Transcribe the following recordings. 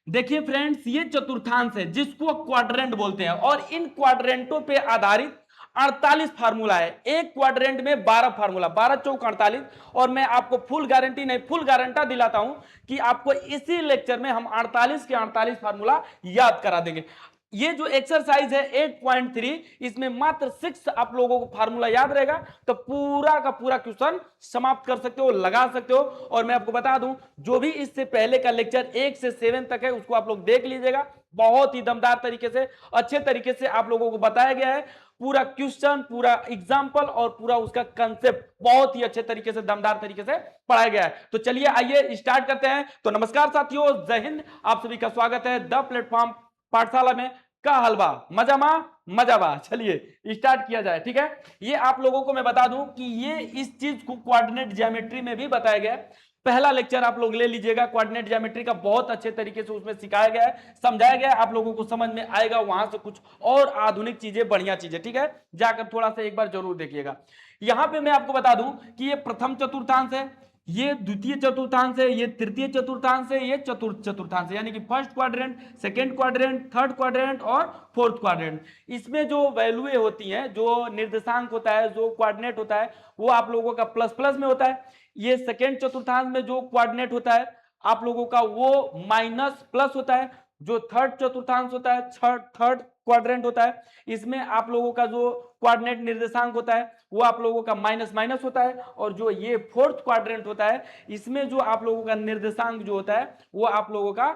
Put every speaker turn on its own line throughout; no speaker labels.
देखिए फ्रेंड्स, ये चतुर्थांश है जिसको क्वाड्रेंट बोलते हैं और इन क्वाड्रेंटों पे आधारित 48 फार्मूला है। एक क्वाड्रेंट में 12 फार्मूला, 12 चौक 48। और मैं आपको फुल गारंटी नहीं, फुल गारंटा दिलाता हूं कि आपको इसी लेक्चर में हम 48 के 48 फार्मूला याद करा देंगे। ये जो एक्सरसाइज है 8.3, इसमें मात्र 6 आप लोगों को फार्मूला याद रहेगा तो पूरा का पूरा क्वेश्चन समाप्त कर सकते हो, लगा सकते हो। और मैं आपको बता दूं, जो भी इससे पहले का लेक्चर 1 से 7 तक है उसको आप लोग देख लीजिएगा। बहुत ही दमदार तरीके से, अच्छे तरीके से आप लोगों को बताया गया है। पूरा क्वेश्चन, पूरा एग्जाम्पल और पूरा उसका कंसेप्ट बहुत ही अच्छे तरीके से, दमदार तरीके से पढ़ाया गया है। तो चलिए आइए स्टार्ट करते हैं। तो नमस्कार साथियों, जय हिंद, आप सभी का स्वागत है द प्लेटफॉर्म पाठशाला में। का हलवा मजामा मजाबा। चलिए स्टार्ट किया जाए, ठीक है। ये आप लोगों को मैं बता दूं कि ये इस चीज को कोऑर्डिनेट ज्योमेट्री में भी बताया गया है। पहला लेक्चर आप लोग ले लीजिएगा, कोऑर्डिनेट ज्योमेट्री का बहुत अच्छे तरीके से उसमें सिखाया गया है, समझाया गया है। आप लोगों को समझ में आएगा वहां से कुछ और आधुनिक चीजें, बढ़िया चीजें, ठीक है। जाकर थोड़ा सा एक बार जरूर देखिएगा। यहां पे मैं आपको बता दूं कि ये प्रथम चतुर्थांश है, ये द्वितीय चतुर्थांश है, ये तृतीय चतुर्थांश है, ये चतुर्थ चतुर्थांश है। यानी कि first quadrant, second quadrant, third quadrant और फोर्थ क्वाड्रेंट। इसमें जो वैल्यूएं होती हैं, जो निर्देशांक होता है, जो क्वाड्रेंट होता है, वो आप लोगों का प्लस प्लस में होता है। ये सेकंड चतुर्थांश में जो क्वाड्रेंट होता है आप लोगों का, वो माइनस प्लस होता है। जो थर्ड चतुर्थांश होता है, थर्ड क्वाड्रेंट होता है, इसमें आप लोगों का जो क्वाड्रेंट निर्देशांक होता है वो आप लोगों का माइनस माइनस होता है। और जो ये फोर्थ क्वाड्रेंट होता है, इसमें जो आप लोगों का निर्देशांक जो होता है वो आप लोगों का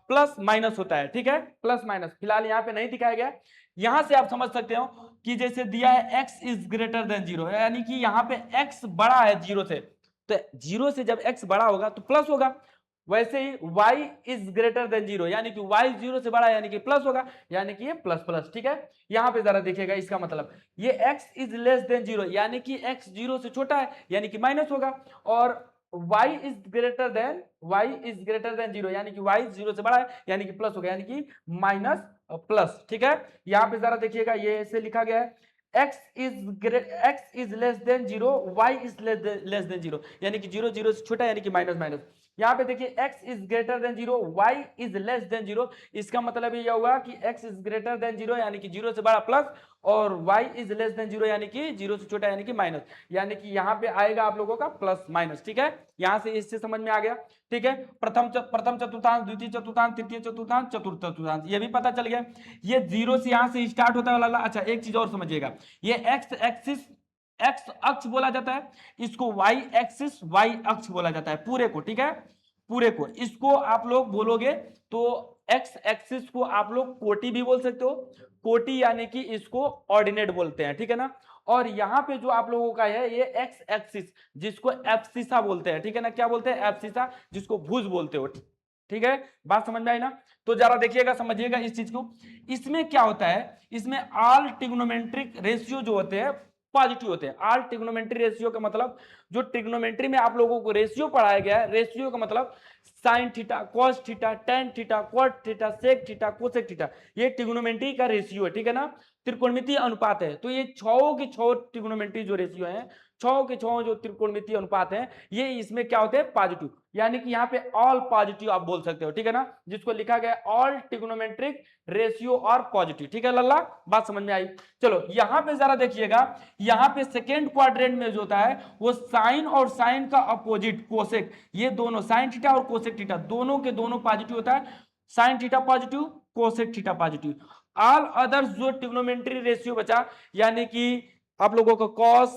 प्लस माइनस होता है, ठीक है, प्लस माइनस। फिलहाल यहाँ पे नहीं दिखाया गया। यहां से आप समझ सकते हो कि जैसे दिया है x is greater than zero, यानी कि यहाँ पे x बड़ा है जीरो से, तो जीरो से जब x बड़ा होगा तो प्लस होगा। वैसे ही y is greater than zero, यानी कि y जीरो से बड़ा है, यानी कि प्लस होगा, यानी कि ये प्लस प्लस, ठीक है। यहां पे जरा देखिएगा, इसका मतलब ये x is less than zero, यानी कि x जीरो से छोटा है, यानी कि माइनस होगा। और y is greater than zero, यानी कि y जीरो से बड़ा है, यानी कि प्लस होगा, यानी कि माइनस प्लस, ठीक है। यहां पे जरा देखिएगा, ये ऐसे लिखा गया है x is less than zero, y is less than zero, यानी कि जीरो जीरो से छोटा, यानी कि माइनस माइनस। यहाँ पे देखिए x is greater than zero, y is less than zero, इसका मतलब ये होगा कि x is greater than zero यानी कि जीरो से बड़ा प्लस, और y is less than zero यानी कि जीरो से छोटा यानी कि माइनस। यानी कि यहाँ पे आएगा आप लोगों का प्लस माइनस, ठीक है। यहाँ से इससे समझ में आ गया, ठीक है। प्रथम चतुर्थांश, द्वितीय चतुर्थांश, तृतीय चतुर्थांश, चतुर्थ चतुर्थांश, ये भी पता चल गया। ये जीरो से यहाँ से स्टार्ट होता है वाला। अच्छा, एक चीज और समझिएगा, ये एक्स एक्सिस, एक्स अक्ष बोला जाता है, इसको वाई एक्सिस, वाई अक्ष बोला जाता है पूरे को, ठीक है, पूरे को। इसको आप लोग बोलोगे तो एक्स एक्सिस को आप लोग कोटि भी बोल सकते हो, कोटि, यानी कि इसको ऑर्डिनेट बोलते हैं, ठीक है ना। और यहाँ पे जो आप लोगों का है ये एक्स एक्सिस, जिसको एब्सिसा बोलते हैं, ठीक है ना। क्या बोलते हैं? एब्सिसा, जिसको भुज बोलते हो, ठीक है। बात समझ में आई ना? तो जरा देखिएगा, समझिएगा इस चीज को। इसमें क्या होता है, इसमें ऑल ट्रिग्नोमेट्रिक रेशियो जो होते हैं पॉजिटिव होते हैं। ऑल ट्रिग्नोमेट्री रेशियो का मतलब, जो ट्रिग्नोमेट्री में आप लोगों को रेशियो पढ़ाया गया है, रेशियो का मतलब sine theta, cos theta, tan theta, cot theta, sec theta, cosec theta, ये ट्रिग्नोमेट्री का रेशियो है, ठीक है ना। त्रिकोणमितीय अनुपात है। तो ये छह के छह ट्रिग्नोमेट्री जो रेशियो है, छह के छह जो त्रिकोणमितीय अनुपात है, ये इसमें क्या होते हैं? पॉजिटिव। यानी कि यहाँ पे ऑल पॉजिटिव आप बोल सकते हो, ठीक है ना, जिसको लिखा गया ऑल ट्रिग्नोमेट्रिक रेशियो और पॉजिटिव, ठीक है लल्ला। बात समझ में आई? चलो यहां पे जरा देखिएगा, यहां पे सेकेंड क्वाड्रेंट में जो होता है वो साइन और साइन का अपोजिट कोसेक, ये दोनों साइन थीटा और कोसेक थीटा दोनों के दोनों पॉजिटिव होता है। Sine theta positive, cosec theta positive. All others जो ट्रिग्नोमेट्री रेशियो बचा, यानी कि आप लोगों को कॉस,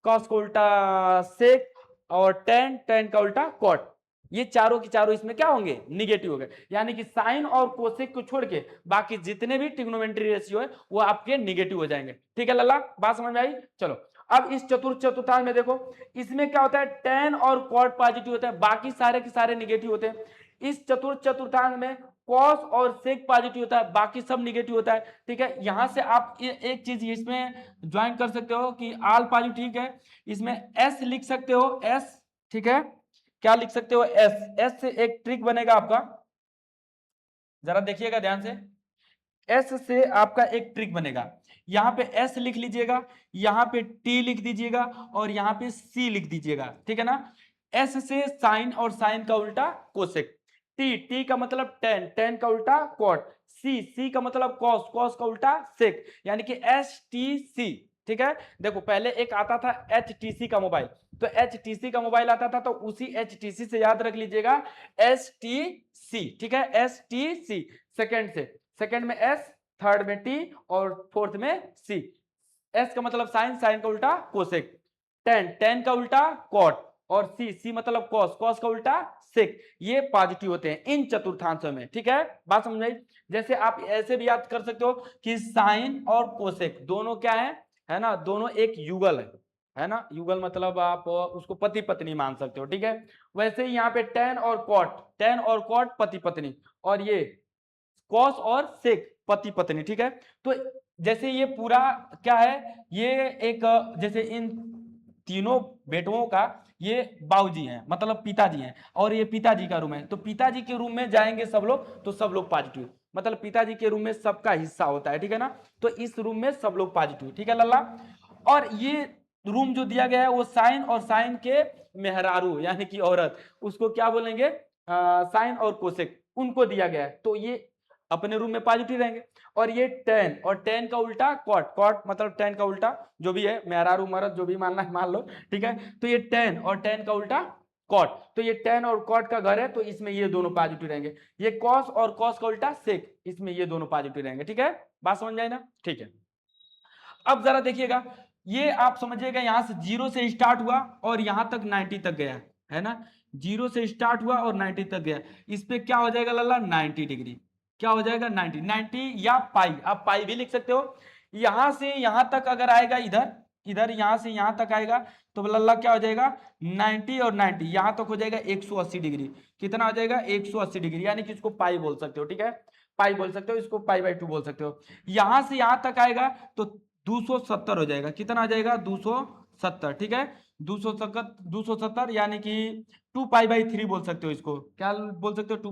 कॉस का उल्टा सेक, और टेन, टेन का उल्टा कॉट, ये चारों की चारों इसमें क्या होंगे? निगेटिव हो गए। यानी कि साइन और कोसेक को छोड़ के बाकी जितने भी ट्रिग्नोमेट्री रेशियो है वो आपके निगेटिव हो जाएंगे, ठीक है लल्ला। बात समझ में आई? चलो अब इस चतुर्थ चतुर्थांश में देखो, इसमें क्या होता है? टेन और कॉट पॉजिटिव होता है, बाकी सारे के सारे निगेटिव होते हैं। इस चतुर्थ चतुर्थांश में कॉस और सेक पॉजिटिव होता है, बाकी सब निगेटिव होता है, ठीक है। यहां से आप एक चीज इसमें ज्वाइन कर सकते हो कि आल पॉजिटिव, ठीक है, इसमें एस लिख सकते हो, एस, ठीक है। क्या लिख सकते हो? एस। एस से एक ट्रिक बनेगा आपका, जरा देखिएगा ध्यान से। एस से आपका एक ट्रिक बनेगा, यहां पे एस लिख लीजिएगा, यहां पे टी लिख दीजिएगा, और यहां पे सी लिख दीजिएगा, ठीक है ना। एस से साइन और साइन का उल्टा कोसेक, टी का मतलब टेन, टेन का उल्टा कॉट, सी का मतलब कॉस, कॉस का उल्टा सेक, यानी कि एस टी सी। ठीक है, देखो पहले एक आता था एच टी सी का मोबाइल, तो एच टी सी का मोबाइल आता था तो उसी एच टी सी से याद रख लीजिएगा एस टी सी। ठीक है, एस टी सी सेकेंड से, सेकेंड में एस, थर्ड में टी और फोर्थ में सी। एस का मतलब साइन, साइन का उल्टा कोसेक, टेन, टेन का उल्टा कॉट और सी, सी मतलब कॉस, कॉस का उल्टा सेक। ये पॉजिटिव होते हैं इन चतुर्थांशों में। ठीक है, बात समझ आई। जैसे आप ऐसे भी याद कर सकते हो कि साइन और कोसेक दोनों क्या है ना, दोनों एक युगल है ना, युगल मतलब आप उसको पति पत्नी मान सकते हो। ठीक है, वैसे ही यहाँ पे टेन और कॉट, टेन और कॉट पति पत्नी, और ये कॉस और सेक पति पत्नी। ठीक है, तो जैसे ये पूरा क्या है, ये एक जैसे इन तीनों बेटुओं का ये बाबूजी हैं, मतलब पिताजी हैं, और ये पिताजी का रूम है, तो पिताजी के रूम में जाएंगे सब लोग तो सब लोग पॉजिटिव, मतलब पिताजी के रूम में सबका हिस्सा होता है। ठीक है ना, तो इस रूम में सब लोग पॉजिटिव। ठीक है लल्ला, और ये रूम जो दिया गया है वो साइन और साइन के मेहरारू यानी कि औरत, उसको क्या बोलेंगे, साइन और कोसेक, उनको दिया गया है, तो ये अपने रूम में पॉजिटिव रहेंगे। और ये टेन, और टेन का उल्टा कॉट, कॉट मतलब टेन का उल्टा जो भी है, मेहरारू मरद जो भी मानना है मान लो। ठीक है, तो ये टेन और टेन का उल्टा कॉट, तो ये टेन और कॉट का घर है, तो इसमें ये दोनों पॉजिटिव रहेंगे। ये कॉस और कॉस का उल्टा सेक, इसमें ये दोनों पॉजिटिव रहेंगे। ठीक है, बात समझ जाए ना। ठीक है, अब जरा देखिएगा, ये आप समझिएगा यहां से जीरो से स्टार्ट हुआ और यहां तक 90 तक गया है ना, जीरो से स्टार्ट हुआ और 90 तक गया, इस पे क्या हो जाएगा लल्ला, 90 डिग्री। क्या हो जाएगा, 90, 90 या पाई, आप पाई भी लिख सकते हो। यहां से यहां तक अगर आएगा, इधर इधर यहां से यहां तक आएगा, तो लल्ला क्या हो जाएगा, 90 और 90 यहां तक हो जाएगा 180 डिग्री। कितना हो जाएगा, 180 डिग्री, यानी कि इसको पाई बोल सकते हो। ठीक है, पाई बोल सकते हो, इसको पाई बाई 2 बोल सकते हो। यहां से यहां तक आएगा तो 270 हो जाएगा, कितना आ जाएगा, 270। ठीक है, 270 यानी कि 2 पाई बाई 3 बोल सकते हो, इसको क्या बोल सकते हो, 2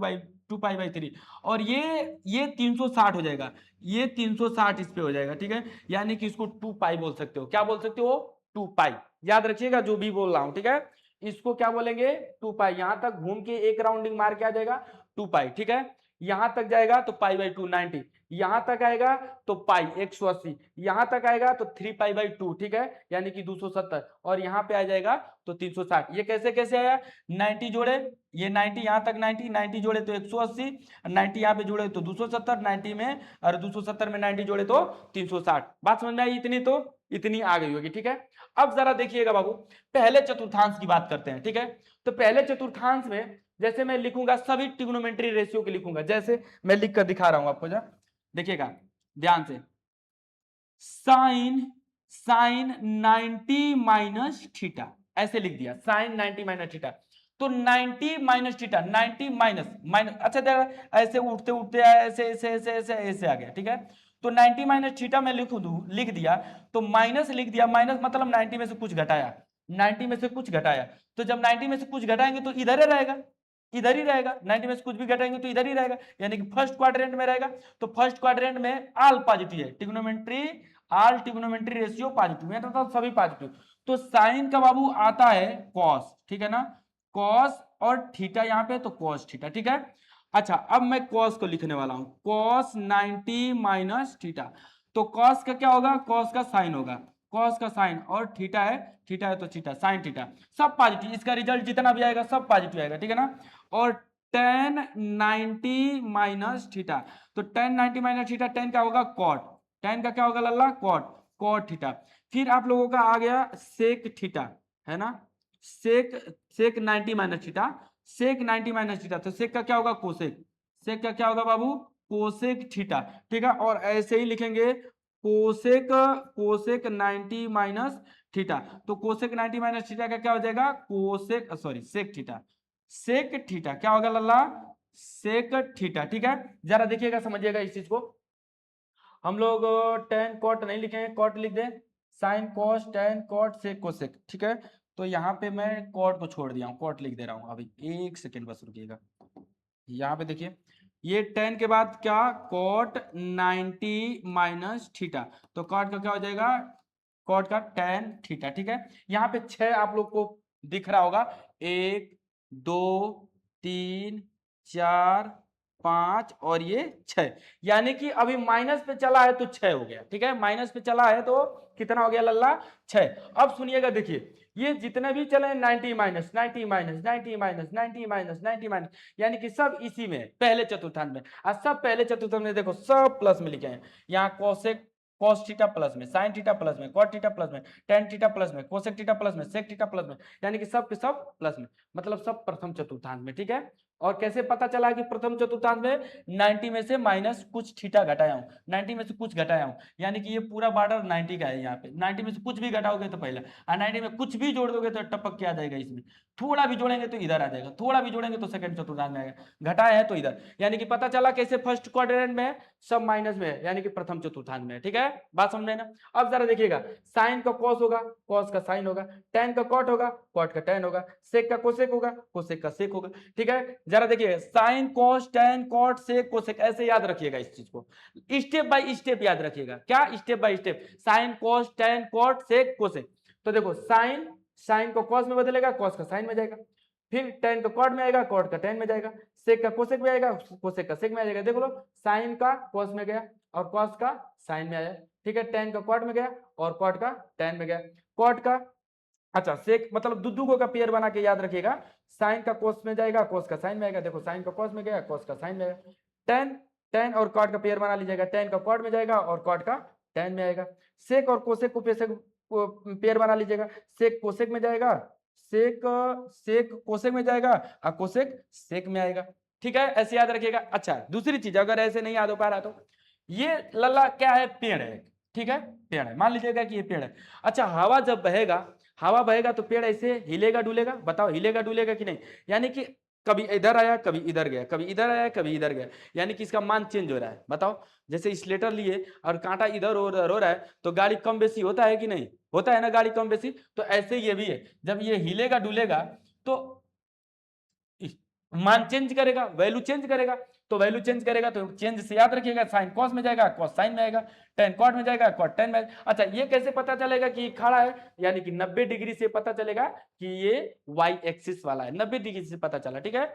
पाई बाई 3। और ये 360 हो जाएगा, ये 360 इस पे हो जाएगा। ठीक है, यानी कि इसको 2 पाई बोल सकते हो, क्या बोल सकते हो, 2 पाई। याद रखिएगा जो भी बोल रहा हूं। ठीक है, इसको क्या बोलेंगे, 2 पाई, यहां तक घूम के एक राउंडिंग मार के आ जाएगा 2 पाई। ठीक है, यहां तक जाएगा तो पाई बाई 2 90, यहां तक आएगा तो पाई 180, यहां तक आएगा तो 3 पाई बाई 2। ठीक है, यानी कि 270, और यहां पे आ जाएगा तो 360। ये कैसे कैसे आया, 90 जोड़े, ये 90 यहां तक 90, 90 जोड़े तो 180, 90 यहां पे जोड़े तो 270, 90 में और 270 में 90 जोड़े तो 360। बात समझ में आई इतनी, तो इतनी आ गई होगी। ठीक है, अब जरा देखिएगा बाबू, पहले चतुर्थांश की बात करते हैं। ठीक है, तो पहले चतुर्थांश में जैसे मैं लिखूंगा सभी ट्रिग्नोमेट्री रेशियो के लिखूंगा, जैसे मैं लिख कर दिखा रहा हूं आपको, जा देखिएगा ध्यान से, साइन, साइन 90 माइनस थीटा, ऐसे लिख दिया, साइन 90 माइनस थीटा। तो 90 माइनस थीटा, 90 माइनस माइनस, अच्छा जरा ऐसे उठते उठते ऐसे ऐसे ऐसे ऐसे ऐसे आ गया। ठीक है, तो 90 माइनस थीटा मैं लिख दूं, लिख दिया, तो माइनस लिख दिया, माइनस मतलब 90 में से कुछ घटाया, 90 में से कुछ घटाया, तो जब 90 में से कुछ घटाएंगे तो इधर ही रहेगा, इधर ही रहेगा, 90 में से कुछ भी घटाएंगे तो इधर ही रहेगा, यानी कि फर्स्ट क्वाड्रेंट में रहेगा। तो फर्स्ट क्वाड्रेंट में ऑल पॉजिटिव है, trigonometry all trigonometry ratio positive है, तो सभी पॉजिटिव। तो साइन का बाबू आता है कॉस, ठीक है ना, कॉस, और थीटा यहाँ पे तो कॉस थीटा। ठीक है, अच्छा अब मैं कॉस को लिखने वाला हूं, कॉस 90 माइनस थीटा, तो कॉस का क्या होगा, कॉस का साइन होगा, कॉस का साइन, और थीटा है, थीटा है तो थीटा, साइन थीटा, सब पॉजिटिव, इसका रिजल्ट जितना भी आएगा सब पॉजिटिव आएगा। ठीक है ना, और टेन 90 माइनस थीटा, तो टेन 90 माइनस थीटा, टेन का होगा कॉट, टेन का क्या होगा लल्ला, कॉट, कॉट थीटा। फिर आप लोगों का आ गया सेक थीटा, है ना, सेक, सेक 90 minus theta, sec 90 minus theta, तो सेक का क्या होगा, कोसेक, सेक का क्या होगा बाबू, कोसेक थीटा। ठीक है, और ऐसे ही लिखेंगे कोसेक, कोसेक 90 माइनस थीटा, तो कोसेक 90 माइनस थीटा का क्या हो जाएगा, cosec sorry sec theta, sec theta क्या होगा लल्ला, सेक थीटा। ठीक है, जरा देखिएगा समझिएगा इस चीज को, हम लोग टेन कॉट नहीं लिखेंगे, कॉट लिख दें, sine cos tan cot sec cosec. ठीक है, तो यहाँ पे मैं कॉट को छोड़ दिया हूँ, कॉट लिख दे रहा हूँ अभी, एक सेकेंड बस रुकिएगा। यहाँ पे देखिए, ये टेन के बाद क्या, कॉट 90 माइनस थीटा, तो कॉट का क्या हो जाएगा, कॉट का टेन थीटा। ठीक है, यहाँ पे 6 आप लोग को दिख रहा होगा, 1 2 3 4 5 और ये 6, यानी कि अभी माइनस पे चला है तो 6 हो गया। ठीक है, माइनस पे चला है तो कितना हो गया लल्ला? 6। अब सुनिएगा, देखिए ये जितने भी चले 90 minus 90 minus 90 minus 90 minus 90 minus, यानी कि सब इसी में पहले चतुर्थांश में। और सब पहले चतुर्थांश में देखो सब प्लस में लिखे हैं। यहाँ कोसेक कॉस थीटा प्लस में, साइन थीटा प्लस में, कॉट थीटा प्लस में, टेन थीटा प्लस में, कोसेक थीटा प्लस में, सेक थीटा प्लस में, यानी कि सब के सब प्लस में, मतलब सब प्रथम चतुर्थांश में। ठीक है, और कैसे पता चला कि प्रथम चतुर्थांश में 90 में से माइनस कुछ थीटा घटाया हूं, 90 में से कुछ घटाया हूं, यानी कि ये पूरा बॉर्डर 90 का है। यहाँ पे 90 में से कुछ भी घटाओगे तो पहला, और 90 में कुछ भी जोड़ दोगे तो टपक के आ जाएगा इसमें, थोड़ा भी जोड़ेंगे तो इधर आ जाएगा, थोड़ा भी जोड़ेंगे तो सेकंड चतुर्थांश में आएगा, घटाया है तो इधर, यानी कि पता चला कैसे फर्स्ट क्वाड्रेंट में सब माइनस में है, यानी कि प्रथम चतुर्थांश में। ठीक है, बात समझ ना? अब जरा देखिएगा, साइन का कॉस होगा, कॉस का साइन होगा, टेन का कॉट होगा, कॉट का टेन होगा, सेक का कोसेक होगा, कोसेक का सेक होगा। ठीक है, जरा देखिए, sine cos tan cot sec cosec, ऐसे याद रखिएगा इस चीज को, स्टेप बाय स्टेप याद रखिएगा। क्या? Step by step, sine cos tan cot sec cosec. तो देखो, साइन साइन को कॉस में बदलेगा, कॉस का साइन में जाएगा, फिर टेन का कॉट में आएगा, कॉट का टेन में जाएगा, सेक का कोसेक में आएगा, कोसेक का सेक में आ जाएगा। देखो लो, साइन का कॉस में गया और कॉस का साइन में आया। ठीक है, टेन का कॉट में गया और कॉट का टेन में गया, कॉट का, अच्छा सेक मतलब दुदुगो का पेयर बना के याद रखिएगा, साइन का कोस में जाएगा, कोस का साइन में आएगा। देखो, साइन का कोस में गया, कोस का साइन में आएगा। टेन टेन और कॉट का पेयर बना लीजिएगा, टेन का कॉट में जाएगा और कॉट का टेन में आएगा। सेक और कोसेक को पेयर बना लीजिएगा, सेक कोसेक में जाएगा, सेक सेक कोसेक में जाएगा और कोसेक सेक में आएगा। ठीक है, ऐसे याद रखिएगा। अच्छा, दूसरी चीज, अगर ऐसे नहीं याद हो पा रहा तो ये लल्ला क्या है? पेड़ है। ठीक है, पेड़ है, मान लीजिएगा कि ये पेड़ है। अच्छा, हवा जब बहेगा, हवा बहेगा तो पेड़ ऐसे हिलेगा डुलेगा? बताओ, हिलेगा डुलेगा कि नहीं? यानी कि कभी इधर आया, कभी इधर गया, कभी इधर आया, कभी इधर गया, यानी कि इसका मान चेंज हो रहा है। बताओ, जैसे स्लेटर लिए और कांटा इधर हो रहा है तो गाड़ी कम बेसी होता है कि नहीं? होता है ना गाड़ी कम बेसी। तो ऐसे ये भी है, जब ये हिलेगा डुलेगा तो मान चेंज करेगा, वैल्यू चेंज करेगा। तो वैल्यू चेंज करेगा तो चेंज से याद रखिएगा, साइन कॉस में जाएगा, कॉस साइन में आएगा, टेन कॉट में जाएगा, कॉट टेन में। अच्छा, ये कैसे पता चलेगा कि खड़ा है? यानी कि 90 डिग्री से पता चलेगा कि ये वाई एक्सिस वाला है, 90 डिग्री से पता चला। ठीक है,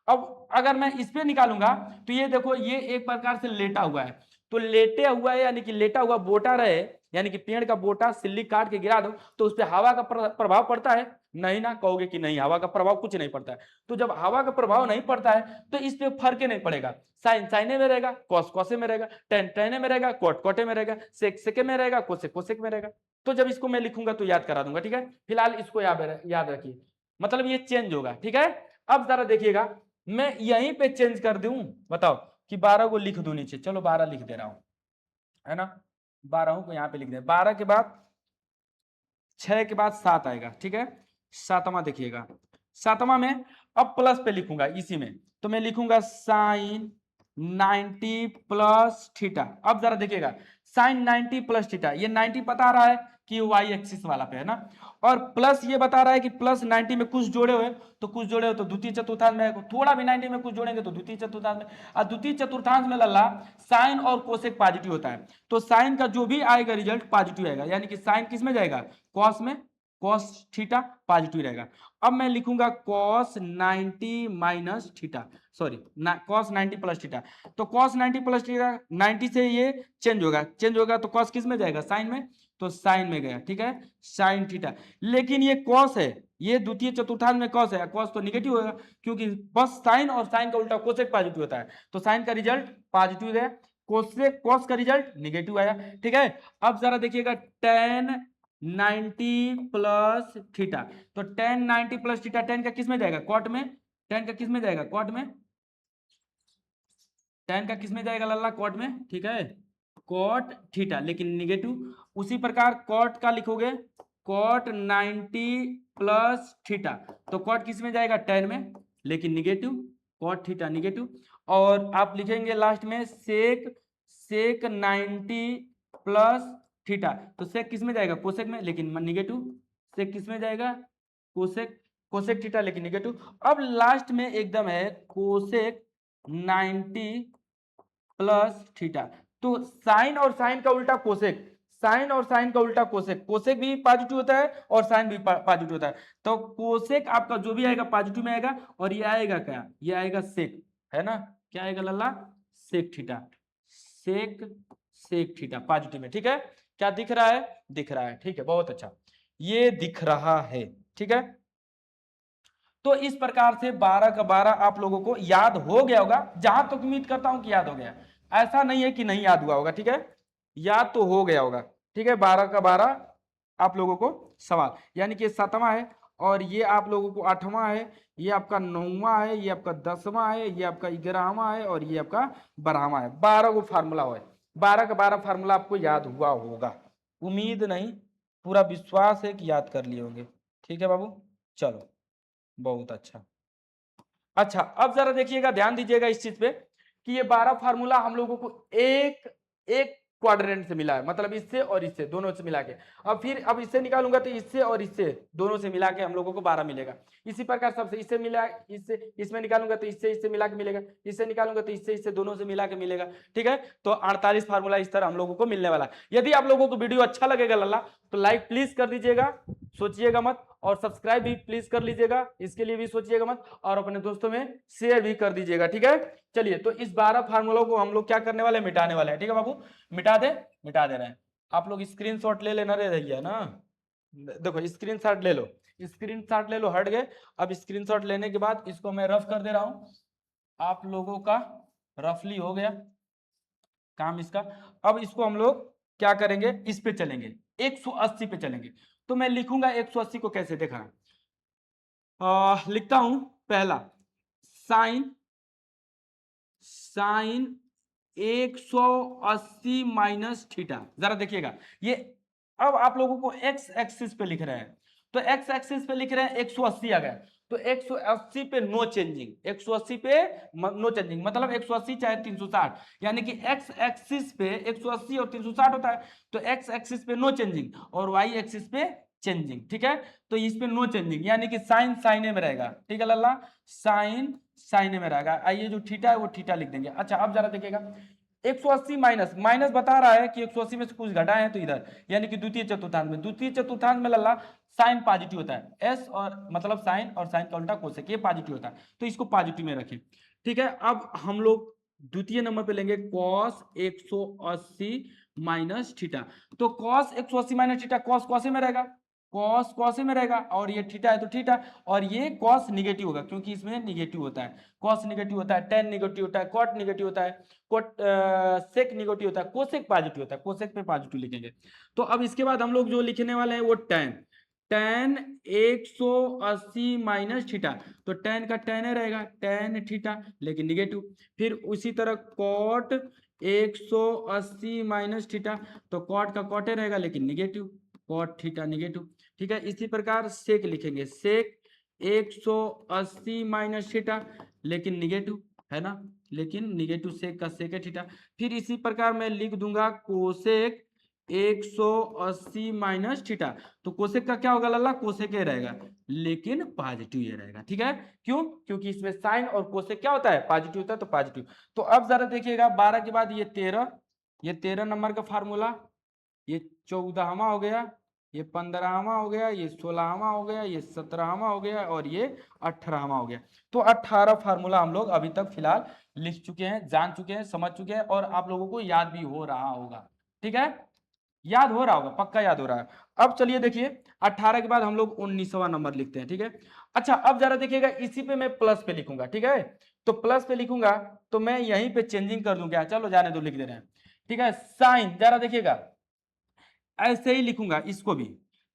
अब अगर मैं इस पे निकालूंगा तो ये देखो, ये एक प्रकार से लेटा हुआ है, तो लेटे हुआ है, यानी कि लेटा हुआ बोटा रहे, यानी कि पेड़ का बोटा सिल्ली काट के गिरा दो तो उस पर हवा का प्रभाव पड़ता है? नहीं ना, कहोगे कि नहीं, हवा का प्रभाव कुछ नहीं पड़ता है। तो जब हवा का प्रभाव नहीं पड़ता है तो इस पे फर्क ही नहीं पड़ेगा, साइन साइने में रहेगा, कॉस कॉसे में रहेगा, टेन टेने में रहेगा, कॉट कॉटे में रहेगा, सेक सेके में रहेगा, कोसेक कोसेक में रहेगा। तो जब इसको मैं लिखूंगा तो याद करा दूंगा। ठीक है, फिलहाल इसको याद रखिए, मतलब ये चेंज होगा। ठीक है, अब जरा देखिएगा, मैं यहीं पे चेंज कर दूं, बताओ कि 12 को लिख दूं नीचे, चलो 12 लिख दे रहा हूं, है ना, 12 को यहाँ पे लिख दे, 12 के बाद 6 के बाद 7 आएगा। ठीक है, सातवां देखिएगा, सातवां में अब प्लस पे लिखूंगा इसी में, तो मैं लिखूंगा साइन 90 प्लस थीटा। अब जरा देखिएगा, साइन 90 प्लस थीटा, ये 90 बता रहा है कि वाई एक्सिस वाला पे है ना, और प्लस ये बता रहा है कि प्लस 90 में कुछ जोड़े हुए, तो कुछ जोड़े हो तो द्वितीय चतुर्थांश में आएगा, थोड़ा भी 90 में कुछ जोड़ेंगे तो द्वितीय चतुर्थांश में। और द्वितीय चतुर्थांश में लल्ला साइन और कोसेक पॉजिटिव होता है, तो साइन का जो भी आएगा रिजल्ट पॉजिटिव आएगा, यानी कि साइन किस में जाएगा? कॉस में, कॉस थीटा पॉजिटिव रहेगा। अब मैं लिखूंगा cos 90 minus theta, sorry cos 90 plus theta, तो कॉस 90 प्लस थीटा, 90 से ये चेंज होगा तो कॉस किस में जाएगा? साइन में, तो साइन में गया। ठीक है, साइन थीटा, लेकिन ये कॉस है, ये द्वितीय चतुर्थांश में कॉस है, कॉस तो निगेटिव होगा क्योंकि बस साइन और साइन का उल्टा कोसेक पॉजिटिव होता है, तो साइन का रिजल्ट पॉजिटिव है, कोसेक कॉस का रिजल्ट निगेटिव आया। ठीक है, अब जरा देखिएगा, टेन 90 प्लस थीटा, तो टेन 90 प्लस थीटा, टेन का किस में जाएगा? कॉट में, टेन का किस में जाएगा? कॉट में, टेन का किस में जाएगा लल्ला? कॉट में। ठीक है, कॉट थीटा लेकिन निगेटिव, उसी प्रकार कॉट का लिखोगे, कॉट 90 प्लस थीटा, तो कॉट किस में जाएगा? टेन में लेकिन निगेटिव, कॉट थीटा निगेटिव। और आप लिखेंगे लास्ट में सेक सेक 90 प्लस थीटा, तो सेक किस में जाएगा? कोसेक में लेकिन निगेटिव, सेक किस में जाएगा? कोसेक, कोसेक थीटा लेकिन निगेटिव। अब लास्ट में एकदम है कोसेक 90 प्लस थीटा, तो साइन और साइन का उल्टा कोसेक, साइन और साइन का उल्टा कोसेक, कोसेक भी पॉजिटिव होता है और साइन भी पॉजिटिव होता है। तो कोसेक आपका जो भी आएगा पॉजिटिव में आएगा, और ये आएगा क्या, ये आएगा सेक, है ना, क्या आएगा लल्ला, सेक थीटा, सेक सेक थीटा पॉजिटिव में। ठीक है, क्या दिख रहा है, दिख रहा है, ठीक है, बहुत अच्छा, ये दिख रहा है। ठीक है, तो इस प्रकार से 12 का 12 आप लोगों को याद हो गया होगा, जहां तक उम्मीद करता हूं कि याद हो गया, ऐसा नहीं है कि नहीं याद हुआ होगा। ठीक है, याद तो हो गया होगा। ठीक है, 12 का 12 आप लोगों को सवाल, यानी कि 7वां है, और ये आप लोगों को 8वां है, ये आपका 9वां है, ये आपका 10वां है, ये आपका 11वां है, और ये आपका 12वां है। 12 को फार्मूला है, 12 का 12 फार्मूला आपको याद हुआ होगा, उम्मीद नहीं, पूरा विश्वास है कि याद कर लिए होंगे। ठीक है बाबू, चलो बहुत अच्छा। अच्छा, अब जरा देखिएगा, ध्यान दीजिएगा इस चीज पे कि ये 12 फार्मूला हम लोगों को एक एक क्वाड्रेंट से मिला है, मतलब इससे और इससे दोनों से मिला के। अब फिर अब इससे निकालूंगा तो इससे और इससे दोनों से मिला के हम लोगों को 12 मिलेगा। इसी प्रकार सबसे इससे मिला, इससे इसमें निकालूंगा तो इससे इससे मिला के मिलेगा, इससे निकालूंगा तो इससे इससे दोनों से मिला के मिलेगा। ठीक है, तो 48 फार्मूला इस तरह हम लोगों को मिलने वाला है। यदि आप लोगों को वीडियो अच्छा लगेगा लल्ला, तो लाइक प्लीज कर दीजिएगा, सोचिएगा मत, और सब्सक्राइब भी प्लीज कर लीजिएगा, इसके लिए भी सोचिएगा मत, और अपने दोस्तों में शेयर भी कर दीजिएगा। ठीक है, चलिए, तो इस 12 फार्मूलों को हम लोग क्या करने वाले हैं, मिटाने वाले हैं। ठीक है बाबू, मिटा दे, मिटा दे रहे हैं। आप लोग स्क्रीनशॉट ले लेना रे भैया ना, देखो स्क्रीनशॉट ले लो, स्क्रीनशॉट ले लो, हट गए। अब स्क्रीनशॉट लेने के बाद इसको मैं रफ कर दे रहा हूं, आप लोगों का रफली हो गया काम इसका। अब इसको हम लोग क्या करेंगे, इस पे चलेंगे, 180 पे चलेंगे। तो मैं लिखूंगा 180 को कैसे, देखा लिखता हूं, पहला साइन, साइन 180 माइनस थीटा। जरा देखिएगा ये, अब आप लोगों को एक्स एक्सिस पे लिख रहे हैं, तो एक्स एक्सिस पे लिख रहे हैं 180 आ गया, तो 180 पे नो चेंजिंग, 180 पे नो चेंजिंग, मतलब 180 चाहे 360, यानी कि एक्स एक्सिस पे 180 और 360 होता है, तो एक्स एक्सिस पे नो चेंजिंग और वाई एक्सिस पे चेंजिंग। ठीक है, तो इस पे नो चेंजिंग, यानी कि साइन साइने में रहेगा। ठीक है लल्ला, साइन साइने में रहेगा, आइए जो थीटा है वो थीटा लिख देंगे। अच्छा, अब जरा देखिएगा, 180 माइनस माइनस बता रहा है कि 180 में से कुछ घटा है तो इधर, यानी कि द्वितीय चतुर्थांश में, द्वितीय चतुर्थांश में लल्ला साइन पॉजिटिव होता है, एस और मतलब साइन और साइन का उल्टा कोसेक, ये पॉजिटिव होता है, तो इसको पॉजिटिव में रखें। ठीक है, अब हम लोग द्वितीय नंबर पे लेंगे कॉस 180 माइनस थीटा, तो कॉस 180 माइनस थीटा, कॉस कॉसे में रहेगा, कॉस कॉसे में रहेगा, और ये थीटा है तो थीटा, और ये कॉस निगेटिव होगा क्योंकि इसमें निगेटिव होता है, कॉस निगेटिव होता है, टेन निगेटिव होता है, कॉट निगेटिव होता है, कोट सेक निगेटिव होता है, कोसेक पॉजिटिव होता है, कोसेक पे पॉजिटिव लिखेंगे। तो अब इसके बाद हम लोग जो लिखने वाले हैं वो टेन, टेन 180 माइनस थीटा, तो टेन का टेन रहेगा, टेन थीटा लेकिन निगेटिव। फिर उसी तरह कॉट 180 माइनस थीटा, तो कॉट का कॉटे रहेगा लेकिन निगेटिव, कॉट थीटा निगेटिव। ठीक है, इसी प्रकार सेक लिखेंगे, सेक 180 माइनस थीटा लेकिन निगेटिव, है ना, लेकिन निगेटिव सेक का सेक है थीटा। फिर इसी प्रकार मैं लिख दूंगा कोसेक 180 माइनस थीटा, तो कोसेक का क्या होगा लल्ला, कोसेक ही रहेगा लेकिन पॉजिटिव ये रहेगा। ठीक है, क्यों, क्योंकि इसमें साइन और कोसेक क्या होता है, पॉजिटिव होता है, तो पॉजिटिव। तो अब जरा देखिएगा 12 के बाद ये 13, ये 13 नंबर का फार्मूला, ये 14वां हो गया, ये 15वां हो गया, ये 16वां हो गया, ये 17वां हो गया, और ये 18वां हो गया। तो 18 फार्मूला हम लोग अभी तक फिलहाल लिख चुके हैं, जान चुके हैं, समझ चुके हैं, और आप लोगों को याद भी हो रहा होगा। ठीक है, याद हो रहा होगा, पक्का याद हो रहा है। अब चलिए देखिए, 18 के बाद हम लोग 19वां नंबर लिखते हैं। ठीक है, अच्छा अब जरा देखिएगा, इसी पे मैं प्लस पे लिखूंगा। ठीक है, तो प्लस पे लिखूंगा तो मैं यहीं पे चेंजिंग कर दूं क्या, चलो जाने दो, लिख दे रहे हैं। ठीक है, साइन जरा देखिएगा, ऐसे ही लिखूंगा इसको भी,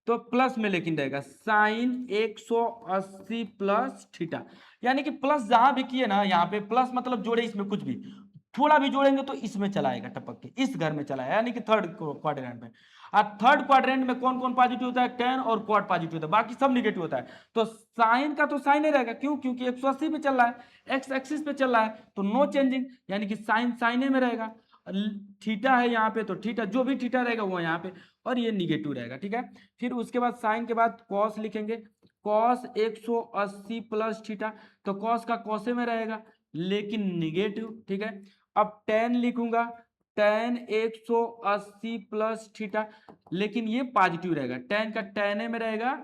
तो प्लस में लेकिन रहेगा साइन 180 प्लस थीटा, यानी कि प्लस जहां भी किए ना, यहाँ पे प्लस मतलब जोड़े, इसमें कुछ भी थोड़ा भी जोड़ेंगे तो इसमें चलाएगा, टपक के इस घर में चलाएगा, यानी कि थर्ड क्वाड्रेंट में। और थर्ड क्वाड्रेंट में कौन कौन पॉजिटिव होता है, टेन और क्वाड पॉजिटिव होता है, बाकी सब निगेटिव होता है। तो साइन का तो साइन ही रहेगा, क्यों, क्योंकि 180 पे चल रहा है, एक्स एक्सिस पे चल रहा है, तो नो चेंजिंग, यानी कि साइन साइने में रहेगा। थीटा है यहाँ पे, तो थीटा जो भी थीटा रहेगा वो यहाँ पे, और ये निगेटिव रहेगा। ठीक है, फिर उसके बाद साइन के बाद कॉस लिखेंगे, कॉस 180 प्लस थीटा, तो कॉस का कॉसे में रहेगा लेकिन निगेटिव। ठीक है, अब टेन लिखूंगा, tan 180 प्लस थीटा, लेकिन ये पॉजिटिव रहेगा, tan का tan में रहेगा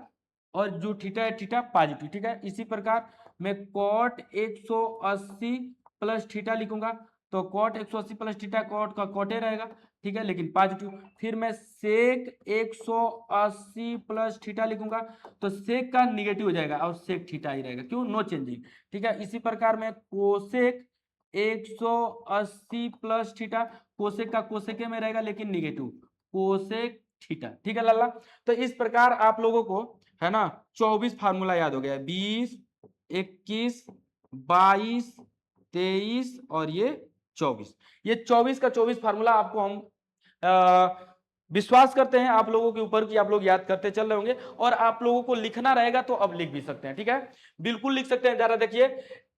और जो थीटा है थीटा पॉजिटिव, ठीक है। इसी प्रकार मैं cot 180 प्लस थीटा लिखूंगा, तो cot 180 प्लस थीटा cot का cot रहेगा, ठीक है, लेकिन पॉजिटिव। फिर मैं sec 180 प्लस थीटा लिखूंगा, तो sec का निगेटिव हो जाएगा और sec थीटा ही रहेगा, क्यों, नो चेंजिंग, ठीक है। इसी प्रकार मैं cosec 180 प्लस थीटा, कोसेक का कोसेक में रहेगा लेकिन निगेटिव, कोसेक थीटा, ठीक है लल्ला। तो इस प्रकार आप लोगों को है ना 24 फार्मूला याद हो गया, 20, 21, 22, 23 और ये 24। ये 24 का 24 फार्मूला आपको हम विश्वास करते हैं आप लोगों के ऊपर कि आप लोग याद करते चल रहे होंगे, और आप लोगों को लिखना रहेगा तो अब लिख भी सकते हैं, ठीक है, बिल्कुल लिख सकते हैं। जरा देखिए,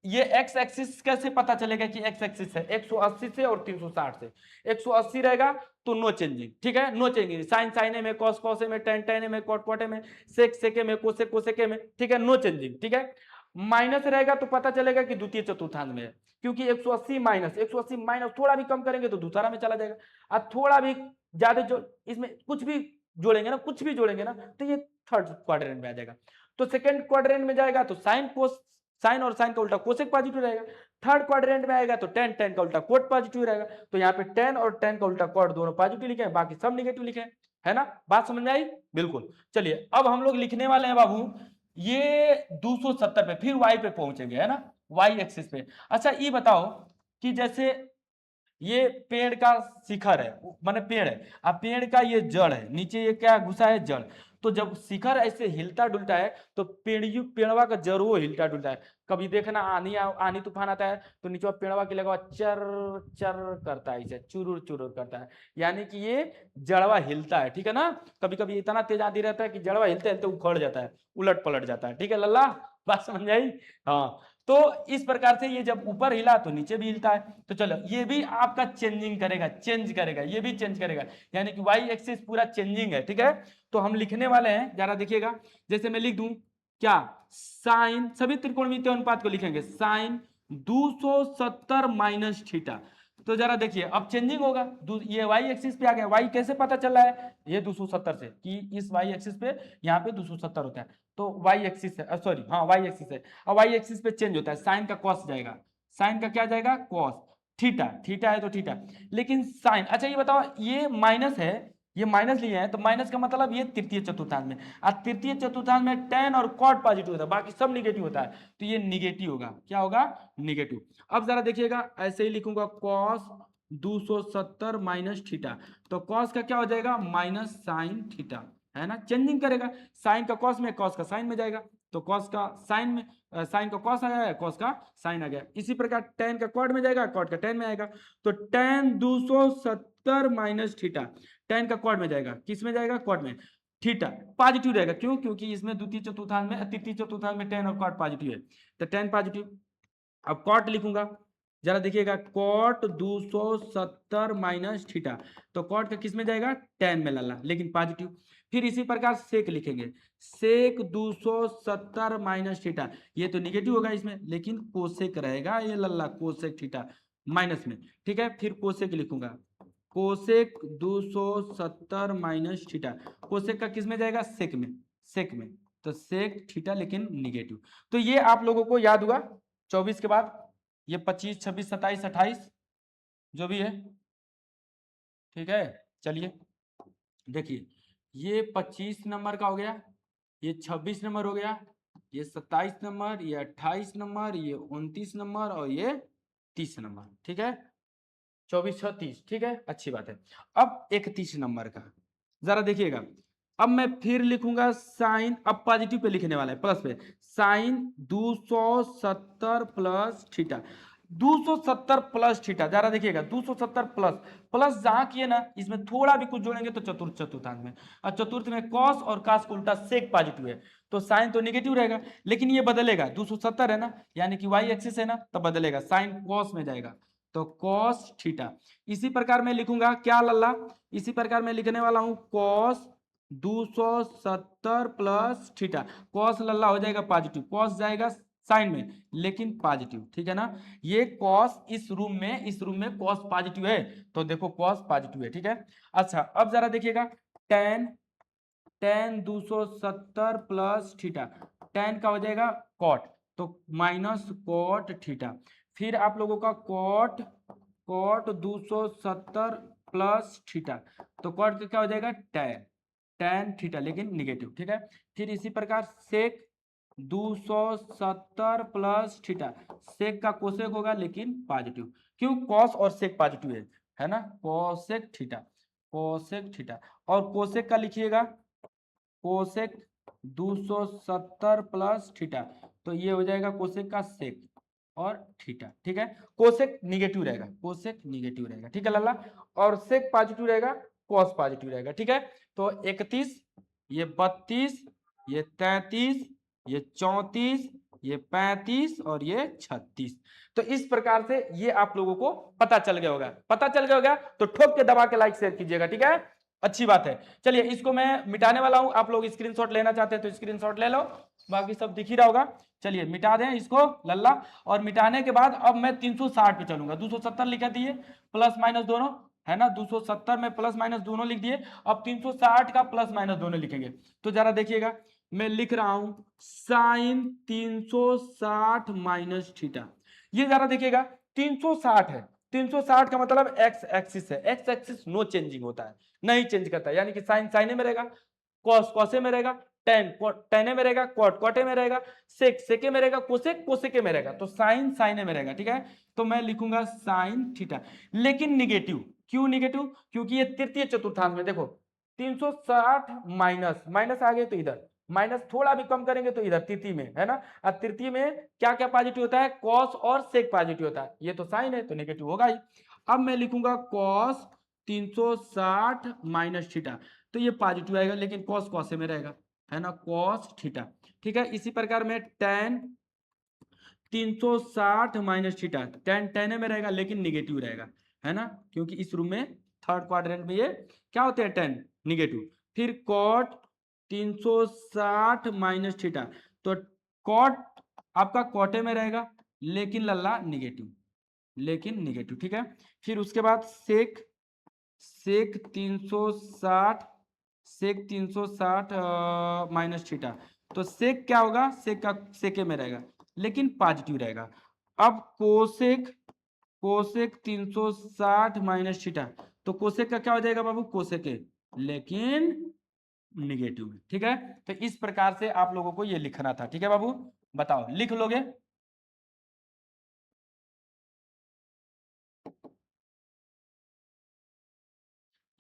ये एक्स एक्सिस कैसे पता चलेगा कि एक्स एक्सिस है, 180 से और 360 से। 180 रहेगा तो नो चेंजिंग, ठीक है, नो चेंजिंग, साइन साइने में, कॉस कॉसे में, टेन टेने में, कॉट कॉटे में, सेक सेके में, कोसेक कोसेके में, ठीक है, नो चेंजिंग, ठीक है। माइनस रहेगा तो पता चलेगा कि द्वितीय चतुर्थांश में है, क्योंकि 180 माइनस 180 माइनस थोड़ा भी कम करेंगे तो दूसरा में चला जाएगा, और थोड़ा भी ज्यादा जो इसमें कुछ भी जोड़ेंगे ना, कुछ भी जोड़ेंगे ना, तो ये थर्ड क्वाड्रेंट में आ जाएगा। तो सेकंड क्वाड्रेंट में जाएगा तो साइन कोस, साइन और साइन का उल्टा कोसेक पॉजिटिव रहेगा। थर्ड क्वाड्रेंट में आएगा तो टेन टेन का उल्टा कोट पॉजिटिव रहेगा। तो यहाँ पे टेन और टेन का उल्टा कोट दोनों पॉजिटिव लिखे हैं, बाकी सब निगेटिव लिखे हैं, है ना, बात समझ में आई, बिल्कुल। चलिए अब हम लोग लिखने वाले हैं बाबू ये 270 पे, फिर वाई पे पहुंचेंगे, है ना, वाई एक्सिस पे। अच्छा ये बताओ कि जैसे ये पेड़ का शिखर है, माने पेड़ है, अब पेड़ का ये जड़ है, नीचे ये क्या घुसा है, जड़। तो जब शिखर ऐसे हिलता डुलता है तो पेड़वा का जड़ हिलता डुलता है। कभी देखना आनी तूफान आता है तो नीचे पेड़वा की लगा चर चर करता है, इसे चुरुर चुरुर करता है, यानी कि ये जड़वा हिलता है, ठीक है ना। कभी कभी इतना तेज आंधी रहता है कि जड़वा हिलते हिलते उखड़ जाता है, उलट पलट जाता है, ठीक है लल्ला, बात समझ आई। हाँ, तो इस प्रकार से ये जब ऊपर हिला तो नीचे भी हिलता है। तो चलो ये भी आपका चेंजिंग करेगा, चेंज करेगा, ये भी चेंज करेगा, यानी कि वाई एक्सिस पूरा चेंजिंग है, ठीक है। तो हम लिखने वाले हैं, जरा देखिएगा, जैसे मैं लिख दूं क्या, साइन, सभी त्रिकोणमितीय अनुपात को लिखेंगे, साइन 270 माइनस थीटा। तो जरा देखिए अब चेंजिंग होगा, ये वाई एक्सिस पे आ गया, वाई कैसे पता चल रहा है, ये 270 से, कि इस वाई एक्सिस पे यहाँ पे 270 होता है, तो वाई एक्सिस है, सॉरी हाँ वाई एक्सिस है। अब वाई एक्सिस पे चेंज होता है, साइन का कॉस जाएगा, साइन का क्या जाएगा, कॉस, थीटा, थीटा है तो थीटा, लेकिन साइन, अच्छा ये बताओ ये माइनस है, ये माइनस लिए हैं तो माइनस का मतलब ये तृतीय चतुर्थांश में, और तृतीय चतुर्थांश में टेन और कॉट पॉजिटिव होता है, बाकी सब निगेटिव होता है, तो ये निगेटिव होगा, क्या होगा, निगेटिव। अब जरा देखिएगा, ऐसे ही लिखूंगा कॉस 270 माइनस थीटा, तो कॉस का क्या हो जाएगा, माइनस साइन थीटा, है ना, चेंजिंग करेगा, साइन का कॉस में, कॉस का साइन में जाएगा, तो कॉस का साइन में, साइन का कॉस आ गया, कॉस का साइन आ गया। इसी प्रकार टेन का कॉट में जाएगा, कॉट का टेन में आएगा, तो टेन 270 माइनस थीटा, टेन का कॉट में जाएगा, किस में जाएगा, कॉट में, थीटा पॉजिटिव रहेगा, क्यों, क्योंकि इसमें द्वितीय चतुर्थांश में, तृतीय चतुर्थांश में टेन और कॉट पॉजिटिव है, तो टेन पॉजिटिव। अब कॉट लिखूंगा, जरा देखिएगा, कॉट 270 माइनस थीटा, तो कॉट का किस में जाएगा, टेन में लल्ला, लेकिन पॉजिटिव। फिर इसी प्रकार सेक लिखेंगे, सेक 270 माइनस थीटा, ये तो निगेटिव होगा इसमें, लेकिन कोसेक रहेगा ये लल्ला, कोसेक थीटा माइनस में, ठीक है। फिर कोसेक लिखूंगा, कोसेक 270 माइनस थीटा, कोसेक का किस में जाएगा, सेक में, सेक में, तो सेक थीटा लेकिन निगेटिव। तो ये आप लोगों को याद हुआ 24 के बाद, ये 25, 26, 27, 28 जो भी है, ठीक है। चलिए देखिए, ये 25 नंबर का हो गया, ये 26 नंबर हो गया, ये 27 नंबर, ये 28 नंबर, ये 29 नंबर और ये 30 नंबर, ठीक है, 24, 36, ठीक है, अच्छी बात है। अब 31 नंबर का जरा देखिएगा, अब मैं फिर लिखूंगा साइन, अब पॉजिटिव पे लिखने वाला है, प्लस पे, sine 270 plus theta, 270 plus theta, जरा देखिएगा 270 प्लस, प्लस जहां किए ना इसमें थोड़ा भी कुछ जोड़ेंगे तो चतुर्थ चतुर्थांश में, और चतुर्थ में कॉस और कास को उल्टा सेक पॉजिटिव है, तो साइन तो निगेटिव रहेगा, लेकिन ये बदलेगा, 270 है ना, यानी कि वाई एक्सिस है ना, तो बदलेगा, साइन कॉस में जाएगा, तो कॉस थीटा। इसी प्रकार मैं लिखूंगा क्या लल्ला, इसी प्रकार मैं लिखने वाला हूं कॉस 270 प्लस थीटा, कॉस लल्ला हो जाएगा पॉजिटिव, कॉस जाएगा साइन में, लेकिन पॉजिटिव, ठीक है ना। ये कॉस इस रूम में कॉस पॉजिटिव है, तो देखो कॉस पॉजिटिव है, ठीक है। अच्छा अब जरा देखिएगा, ten ten 270 plus theta, ten का हो जाएगा कॉट, तो माइनस कॉट थीटा। फिर आप लोगों का कॉट कॉट 270 प्लस थीटा, तो कॉट का क्या हो जाएगा टेन, टेन थीटा लेकिन निगेटिव, ठीक है। फिर इसी प्रकार सेक 270 प्लस थीटा, सेक का कोसेक होगा लेकिन पॉजिटिव, क्यों, कॉस और सेक पॉजिटिव है ना, कोसेक थीटा, कोसेक थीटा। और कोसेक का लिखिएगा कोसेक 270 प्लस थीटा, तो ये हो जाएगा कोसेक का सेक और थीटा, ठीक है। कोसेक निगेटिव रहेगा, कोसेक निगेटिव रहेगा, ठीक है लल्ला। और सेक पॉजिटिव रहेगा, कॉस पॉजिटिव रहेगा, ठीक है। तो 31, ये 32, ये 33, ये 34, ये 35 और ये 36। तो इस प्रकार से ये आप लोगों को पता चल गया होगा, पता चल गया होगा तो ठोक के दबा के लाइक शेयर कीजिएगा, ठीक है, अच्छी बात है। चलिए इसको मैं मिटाने वाला हूं, आप लोग स्क्रीनशॉट लेना चाहते हैं तो स्क्रीनशॉट ले लो, बाकी सब दिख ही रहा होगा। चलिए मिटा दें इसको लल्ला, और मिटाने के बाद अब मैं 360 पे चलूंगा, 270 लिख दिए प्लस माइनस दोनों, है ना, 270 में प्लस माइनस दोनों लिख दिए, अब 360 का प्लस माइनस दोनों लिखेंगे। तो जरा देखिएगा, मैं लिख रहा हूं साइन 360 माइनस थीटा, ये जरा देखिएगा 360 है, 360 का मतलब एक्स एक्सिस है, एक्स एक्सिस नो चेंजिंग होता है, नहीं चेंज करता है, यानी कि साइन साइने में रहेगा, कॉस कॉसे में रहेगा, टेन टेने में रहेगा, कॉट कॉटे में रहेगा, सेक सेके में रहेगा, कोसेक कोसेके में रहेगा, तो साइन साइने में रहेगा, ठीक है। तो मैं लिखूंगा साइन थीटा, लेकिन निगेटिव, क्यों निगेटिव, क्योंकि ये तृतीय चतुर्थांश में देखो 360 माइनस माइनस आ गए तो इधर माइनस, थोड़ा भी कम करेंगे तो इधर तृतीय में, है ना। अब तृतीय में क्या क्या पॉजिटिव होता है, कॉस और सेक पॉजिटिव होता है, ये तो साइन है तो नेगेटिव होगा ही। अब मैं लिखूंगा कॉस 360 माइनस थीटा, तो ये पॉजिटिव आएगा लेकिन कॉस कॉसे में रहेगा, है ना, कॉस थीटा, ठीक है। इसी प्रकार में ten 360 minus theta, ten ten में रहेगा लेकिन निगेटिव रहेगा, है ना, क्योंकि इस रूम में थर्ड क्वाड्रेंट में ये क्या होते हैं टेन निगेटिव। फिर कॉट 360 माइनस थीटा, तो कॉट आपका कॉटे में रहेगा लेकिन लल्ला निगेटिव, लेकिन निगेटिव, ठीक है। फिर उसके बाद सेक सेक 360 सेक 360 माइनस थीटा, तो सेक क्या होगा, सेक का सेके में रहेगा लेकिन पॉजिटिव रहेगा। अब कोसेक कोसेक 360 माइनस थीटा, तो कोसेक का क्या हो जाएगा बाबू, कोसेक लेकिन निगेटिव, ठीक है। तो इस प्रकार से आप लोगों को ये लिखना था, ठीक है बाबू, बताओ लिख लोगे।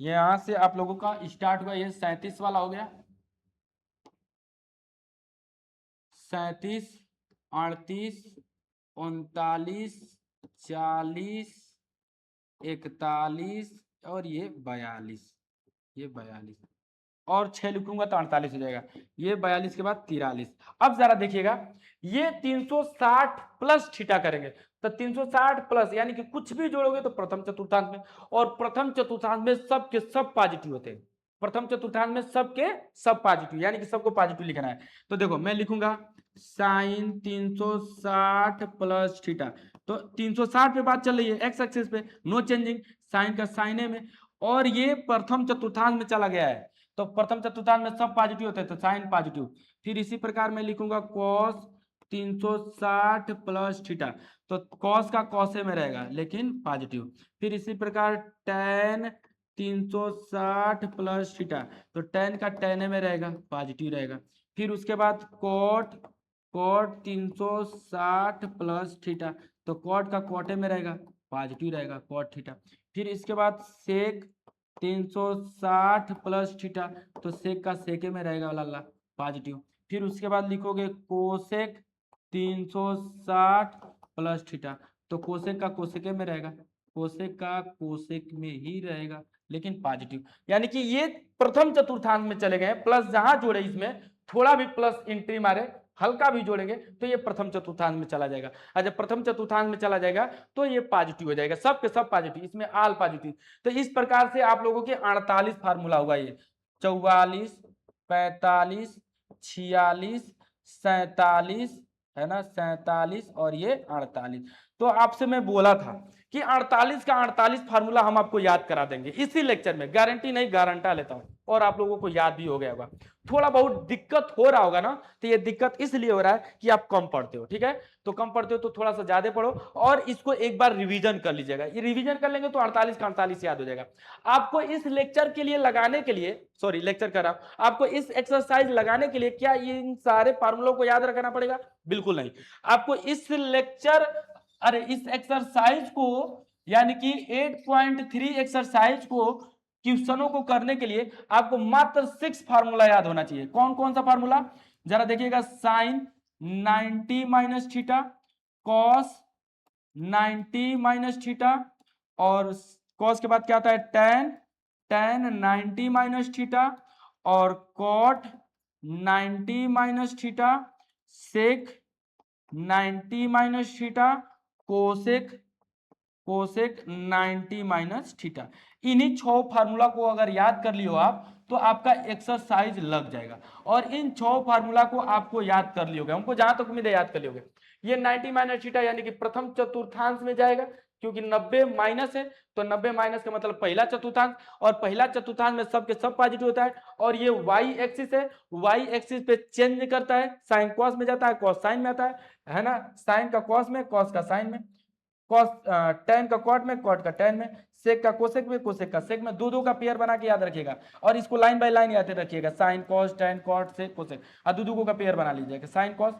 यहां से आप लोगों का स्टार्ट हुआ, ये 37 वाला हो गया, 37, 38, 39, 40, 41 और ये 42, ये 42 और 6 लिखूंगा तो 48 हो जाएगा, ये 42 के बाद 43। अब जरा देखिएगा, ये 360 प्लस थीटा करेंगे, तो 360 प्लस यानी कि कुछ भी जोड़ोगे तो प्रथम चतुर्थांश में, और प्रथम चतुर्थांश में सबके सब पॉजिटिव होते हैं, प्रथम चतुर्थांश में सबके सब पॉजिटिव, यानी कि सबको पॉजिटिव लिखना है। तो देखो मैं लिखूंगा साइन 360 प्लस थीटा, तो 360 पे बात चल रही है एक्स एक्सिस पे, नो चेंजिंग, साइन का साइने में, और ये प्रथम चतुर्थांश में चला गया है, तो प्रथम चतुर्थांश में सब पॉजिटिव होते हैं तो साइन पॉजिटिव। फिर इसी प्रकार मैं लिखूंगा कॉस 360 प्लस थीटा, तो कॉस का कॉसे में रहेगा लेकिन पॉजिटिव। फिर इसी प्रकार टेन 360 प्लस थीटा, तो टेन का टेन में रहेगा, पॉजिटिव रहेगा। फिर उसके बाद कॉट कॉट 360 प्लस थीटा, तो कॉट का कॉटे में रहेगा, पॉजिटिव रहेगा कॉट थीटा। फिर इसके बाद सेक 360 प्लस थीटा, तो सेक का सेके में रहेगा लाला पॉजिटिव। फिर उसके बाद लिखोगे कोसेक 360 प्लस थीटा, तो कोसेक का कोसेके में रहेगा, कोसेक का कोसेक में ही रहेगा लेकिन पॉजिटिव, यानी कि ये प्रथम चतुर्थांश में चले गए, प्लस जहां जोड़े इसमें थोड़ा भी प्लस एंट्री मारे, हल्का भी जोड़ेंगे तो ये प्रथम चतुर्थांश में चला जाएगा, और जब प्रथम चतुर्थांश में चला जाएगा तो ये पॉजिटिव हो जाएगा, सब के सब पॉजिटिव, इसमें ऑल पॉजिटिव। तो इस प्रकार से आप लोगों के 48 फार्मूला होगा, ये 44, 45, 46, 47, है ना, 47 और ये 48। तो आपसे मैं बोला था कि 48 का 48 फार्मूला हम आपको याद करा देंगे इसी लेक्चर में, गारंटी नहीं गारंटा लेता हूं, और आप लोगों को याद भी हो गया होगा। थोड़ा बहुत दिक्कत हो रहा होगा ना, तो ये दिक्कत इसलिए हो रहा है कि आप कम पढ़ते हो, ठीक है। तो कम पढ़ते हो तो थोड़ा सा ज्यादा पढ़ो और इसको एक बार रिवीजन कर लीजिएगा। ये रिवीजन कर लेंगे तो 48 का 48 याद हो जाएगा। आपको इस लेक्चर के लिए लगाने के लिए, सॉरी लेक्चर कर रहा हूं, आपको इस एक्सरसाइज लगाने के लिए क्या इन सारे फार्मूलों को याद रखना पड़ेगा? बिल्कुल नहीं। आपको इस लेक्चर, अरे इस एक्सरसाइज को, यानी कि 8.3 एक्सरसाइज को, क्वेश्चनों को करने के लिए आपको मात्र 6 फार्मूला याद होना चाहिए। कौन कौन सा फार्मूला? जरा देखिएगा, sine 90 minus theta, cos 90 minus theta, और कॉस के बाद क्या आता है? टेन, टेन 90 माइनस थीटा, और cot 90 minus theta, sec 90 minus theta, cosec, cosec 90 minus theta. इन्हीं 6 फार्मूला को अगर याद कर लियो आप, तो आपका एक्सरसाइज लग जाएगा। और इन 6 फार्मूला को आपको याद कर लियोगे, हमको जहां तक उम्मीद है याद कर लियोगे। ये 90 माइनस थीटा यानी कि प्रथम चतुर्थांश में जाएगा, क्योंकि 90 माइनस है, तो 90 माइनस का मतलब पहला चतुर्थांश, और पहला चतुर्थांश में सब के सब पॉजिटिव होता है। और ये वाई एक्सिस है, वाई एक्सिस पे चेंज करता है, साइन कॉस में जाता है, कॉस साइन में आता है ना, साइन का कॉस में, कॉस का साइन में, कॉस टेन का कॉट में, कॉट का टेन में, सेक का कोसेक में, कोसेक का सेक में, दो दो का पेयर बना के याद रखिएगा। और इसको लाइन बाय लाइन याद रखिएगा, sine cos tan cot sec cosec, और दो दो का पेयर बना लीजिएगा, sine cos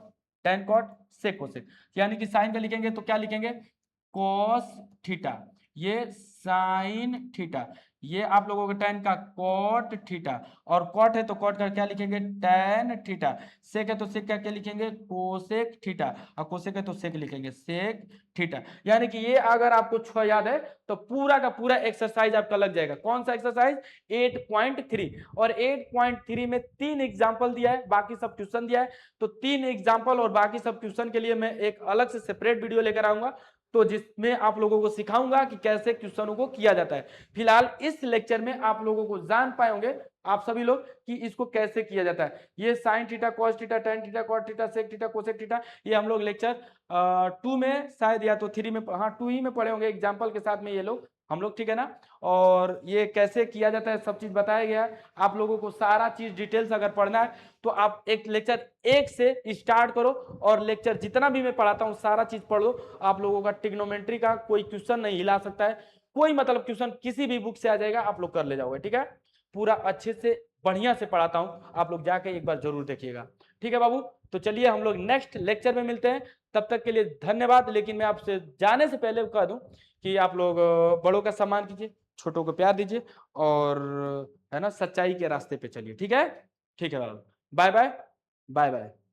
tan cot sec cosec. यानी कि साइन का लिखेंगे तो क्या लिखेंगे? कॉस थीटा, ये साइन थीटा, ये आप लोगों के टेन का कॉट थीटा, और कॉट है तो कॉट का क्या लिखेंगे? Tan theta. सेक है तो सेक का क्या लिखेंगे? कोसेक थीटा, और कोसेक है तो सेक लिखेंगे सेक थीटा। यानी कि ये अगर आपको 6 याद है तो पूरा का पूरा एक्सरसाइज आपका लग जाएगा। कौन सा एक्सरसाइज? 8.3। और 8.3 में 3 एग्जाम्पल दिया है, बाकी सब क्वेश्चन दिया है। तो 3 एग्जाम्पल और बाकी सब क्वेश्चन के लिए मैं एक अलग से सेपरेट वीडियो लेकर आऊंगा, तो जिसमें आप लोगों को सिखाऊंगा कि कैसे क्वेश्चनों को किया जाता है। फिलहाल इस लेक्चर में आप लोगों को जान पाएंगे आप सभी लोग कि इसको कैसे किया जाता है। ये sine theta, cos theta, tan theta, cot theta, sec theta, cosec theta, ये हम लोग लेक्चर 2 में शायद या तो 3 में, हाँ 2 ही में पढ़े होंगे एग्जाम्पल के साथ में ये लोग हम लोग, ठीक है ना। और ये कैसे किया जाता है सब चीज बताया गया है। आप लोगों को सारा चीज डिटेल्स अगर पढ़ना है तो आप एक लेक्चर 1 से स्टार्ट करो, और लेक्चर जितना भी मैं पढ़ाता हूँ सारा चीज पढ़ लो। आप लोगों का ट्रिग्नोमेट्री का कोई क्वेश्चन नहीं हिला सकता है, कोई मतलब क्वेश्चन किसी भी बुक से आ जाएगा, आप लोग कर ले जाओगे, ठीक है। पूरा अच्छे से बढ़िया से पढ़ाता हूं, आप लोग जाके एक बार जरूर देखिएगा, ठीक है बाबू। तो चलिए हम लोग नेक्स्ट लेक्चर में मिलते हैं, तब तक के लिए धन्यवाद। लेकिन मैं आपसे जाने से पहले कह दूं कि आप लोग बड़ों का सम्मान कीजिए, छोटों को प्यार दीजिए, और है ना सच्चाई के रास्ते पे चलिए, ठीक है। ठीक है बाबू, बाय बाय, बाय बाय।